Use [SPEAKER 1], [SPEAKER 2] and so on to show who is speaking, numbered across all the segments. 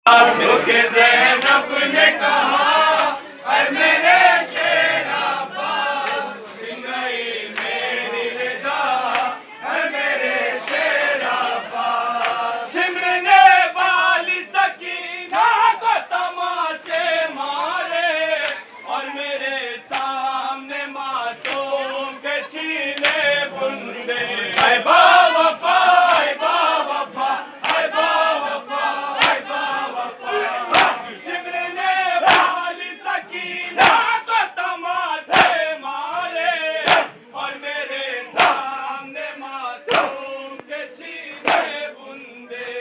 [SPEAKER 1] के ज़ैनब ने कहा, ऐ मेरे शेरा बाज़, छिन गई मेरी रिदा, ऐ मेरे शेरा बाज़। शिम्र ने बाली सकीना को तमाचे मारे और मेरे सामने मासूम के छीने बुंदे। ऐ बावफा, ऐ बावफा, ऐ बावफा, ऐ बावफा। शिम्र ने बाली सकीना को तमाचे मारे और मेरे सामने मासूम के छीने बुंदे।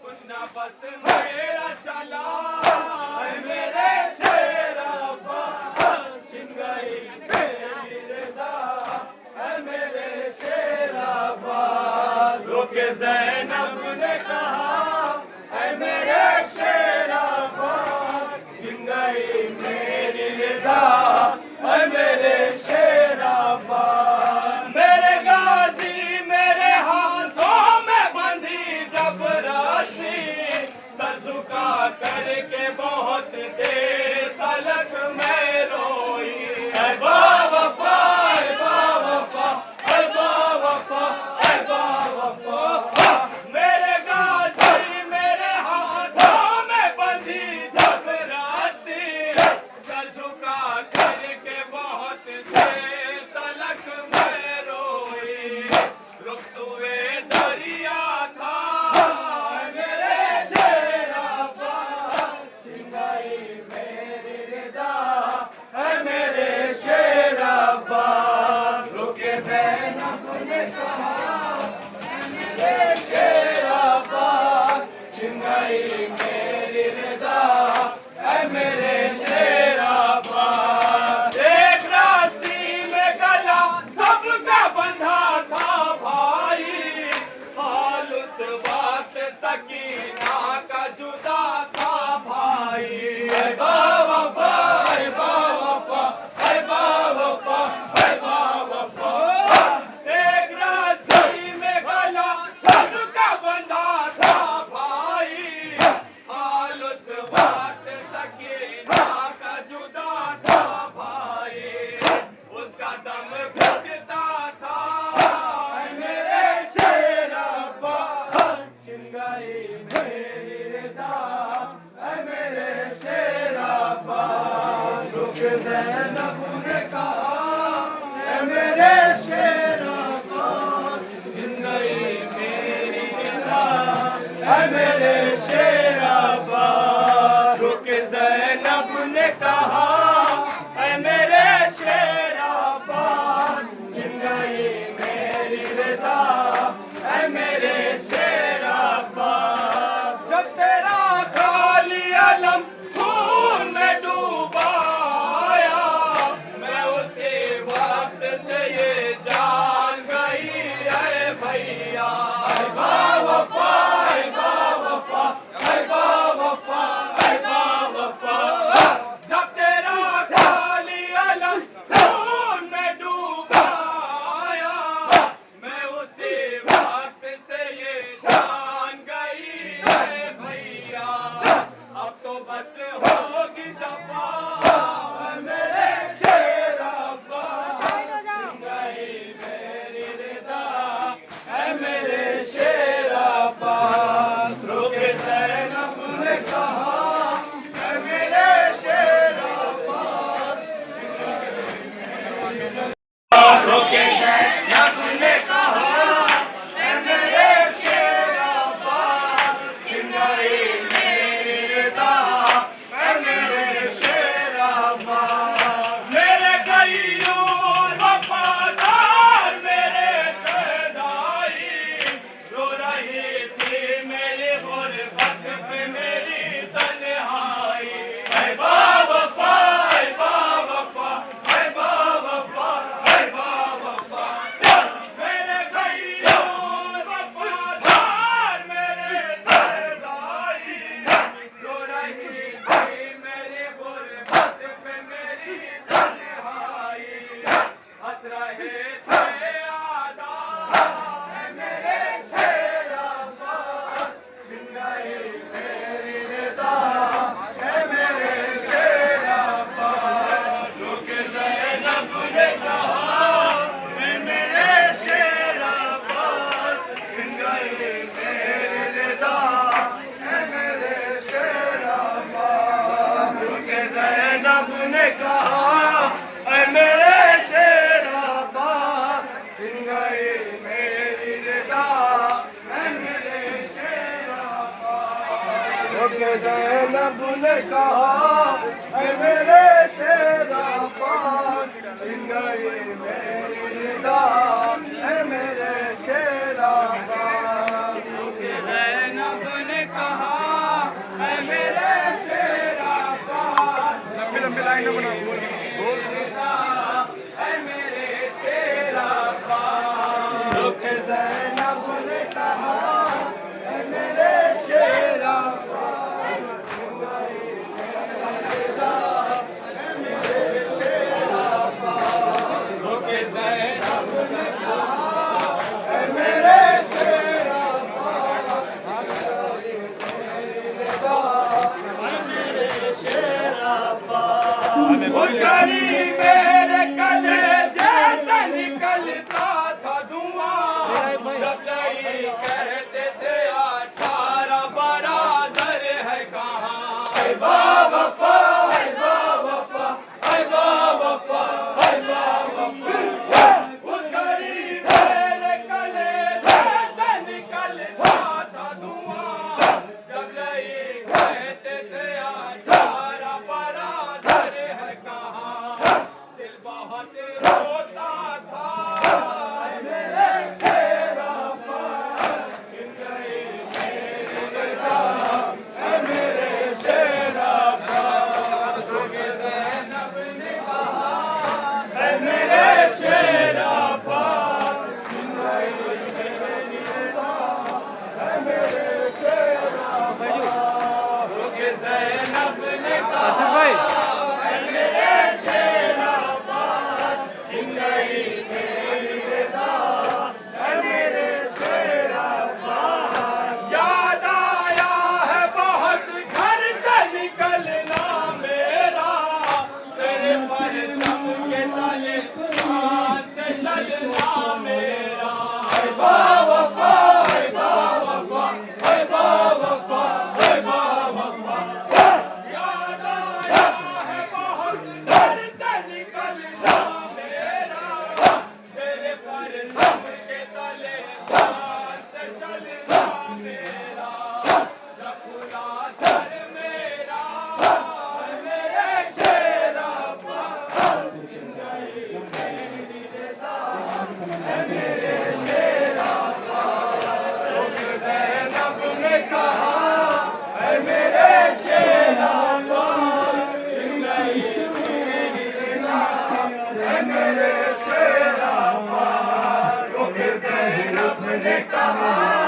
[SPEAKER 1] कुछ ना बस मेरा चला, ऐ मेरे शेरा बाज़, छिन गई मेरी रिदा, ऐ मेरे शेरा बाज़। रोके ज़ैनब ने कहा, ऐ मेरे शेरा बाज़, छिन गई मेरी रिदा, ऐ मेरे शेरा बाज़। मेरे गाजी मेरे हाथों में बंधी जब रस्सी, सर झुका करके बहुत देर तलक मैं रोई। ऐ बावफा, ऐ बावफा, ऐ बावफा, ऐ बावफा। मेरे गाजी जैनब ने कहा ऐ मेरे शेरा बाज छिन गई मेरी रिदा ऐ मेरे शेरा बाज। जैनब ने कहा ऐ मेरे शेरा बाज छिन गई मेरी रिदा ऐ मेरे शेरा बाज। जैनब ने कहा ऐ मेरे शेरा बाज लंबी लंबी लाइन बनाओ बोल ऐ मेरे शेरा बाज। जैनब ने कहा ऐ मेरे शेरा बाज ऐ मेरे शेरा बाज। जैनब ने कहा ऐ मेरे शेरा उजड़ी मेरे कलेजे से निकलता था धुआं जब यही कहते थे 18 बरादर है कहाँ। ऐ बावफा ऐ बावफा ऐ बावफा ऐ बावफा। उजड़ी मेरे कलेजे से निकलता था धुआं जब यही कहते थे 18 बरादर है कहाँ। दिल बहुत रोता था ऐ मेरे शेरा बाज छिन गई मेरी रिदा ऐ मेरे शेरा बाज। जैनब ने कहा ऐ मेरे शेरा बाज छिन गई मेरी रिदा ऐ मेरे शेरा बाज। जैनब ने कहा ऐ मेरे शेरा बाज छिन गई मेरी रिदा ऐ मेरे शेरा बाज। याद आया है बहुत घर से निकलना मेरा तेरे परचम के तले हाथ से चलना मेरा। ऐ बावफा ऐ बावफा ऐ बावफा ऐ बावफा। याद आया है बहुत घर से निकलना मेरा तेरे परचम के तले हाथ से चलना मेरा। रखूला सर मेरा ऐ मेरे शेरा बाज छिन गई मेरी रिदा ऐ मेरे शेरा बाज। जैनब ने कहा ऐ मेरे शेरा बाज छिन गई मेरी रिदा ऐ मेरे शेरा बाज। जैनब ने कहा